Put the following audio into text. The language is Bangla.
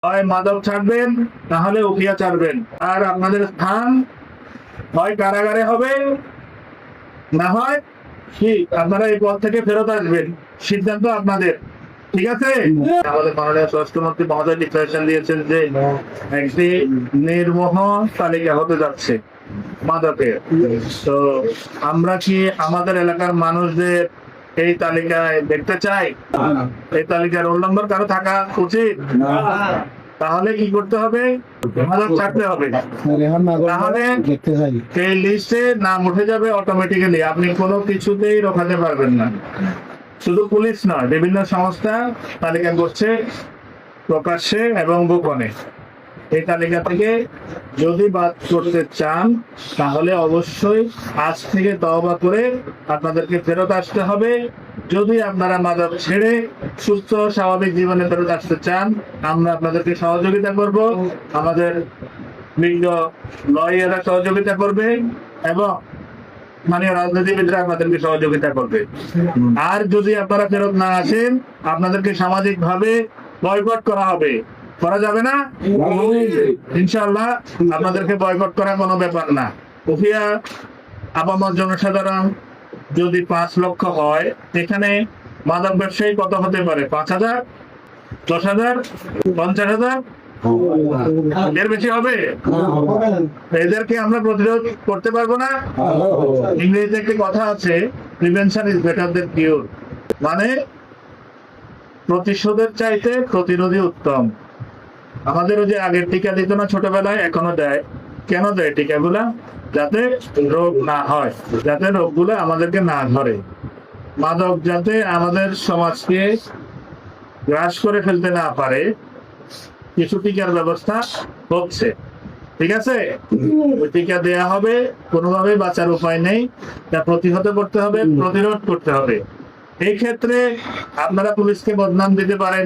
হয় মাদক ছাড়বেন, তাহলে উকিয়া ছাড়বেন। আর আপনাদের স্থান হয় কারাগারে হবে, না হয় কি আপনারা এই পথ থেকে ফেরত আসবেন। সিদ্ধান্ত আপনাদের, ঠিক আছে? আমাদের মাননীয় স্বরাষ্ট্রমন্ত্রী মহোদয় ডিক্লারেশন দিয়েছেন যে একটি নির্মোহ তালিকা হতে যাচ্ছে মাদকের। তো আমরা কি আমাদের এলাকার মানুষদের এই তালিকায় দেখতে চাই? এই তালিকার রোল নম্বর কারো থাকা উচিত? তাহলে কি করতে হবে? মাদক ছাড়তে হবে। তাহলে এই লিস্টে নাম উঠে যাবে অটোমেটিক্যালি, আপনি কোনো কিছুতেই রোখাতে পারবেন না। শুধু পুলিশ নয়, বিভিন্ন সংস্থা তালিকা করছে প্রকাশ্যে এবং গোপনে। এই তালিকা থেকে যদি বাদ করতে চান, তাহলে অবশ্যই আজ থেকে তওবা করে আপনাদেরকে ফেরত আসতে হবে। যদি আপনারা মাদক ছেড়ে সুস্থ স্বাভাবিক জীবনে ফেরত আসতে চান, আমরা আপনাদেরকে সহযোগিতা করব, আমাদের বিজ্ঞ লয়াররা সহযোগিতা করবে এবং মাননীয় রাজনীতিবিদরা আপনাদেরকে সহযোগিতা করবে। আর যদি আপনারা ফেরত না আসেন, আপনাদেরকে সামাজিক ভাবে বয়কট করা হবে। করা যাবে না? ইনশাআল্লাহ আপনাদেরকে বয়কট করা কোনো ব্যাপার না। উখিয়া আপামর জনসাধারণ যদি 5 লক্ষ হয়, এখানে মাদক ব্যবসায়ী কত হতে পারে? 5,000, 10,000, 50,000? এর বেশি হবে? এদেরকে আমরা প্রতিরোধ করতে পারবো না? ইংরেজিতে একটি কথা আছে, প্রিভেনশন ইজ বেটার দেন কিউর। মানে প্রতিশোধের চাইতে প্রতিরোধই উত্তম। আমাদের ওই যে আগের টিকা দিত না ছোটবেলায়, এখনো দেয়। কেন দেয় টিকাগুলা? যাতে রোগ না হয়, যাতে রোগগুলো আমাদেরকে না ধরে। মাদক যাতে আমাদের সমাজকে গ্রাস করে ফেলতে না পারে, কিছু টিকার ব্যবস্থা হচ্ছে, ঠিক আছে? ওই টিকা দেয়া হবে, কোনোভাবে বাঁচার উপায় নেই, তা প্রতিহত করতে হবে, প্রতিরোধ করতে হবে। এই ক্ষেত্রে আপনারা পুলিশকে বদনাম দিতে পারেন।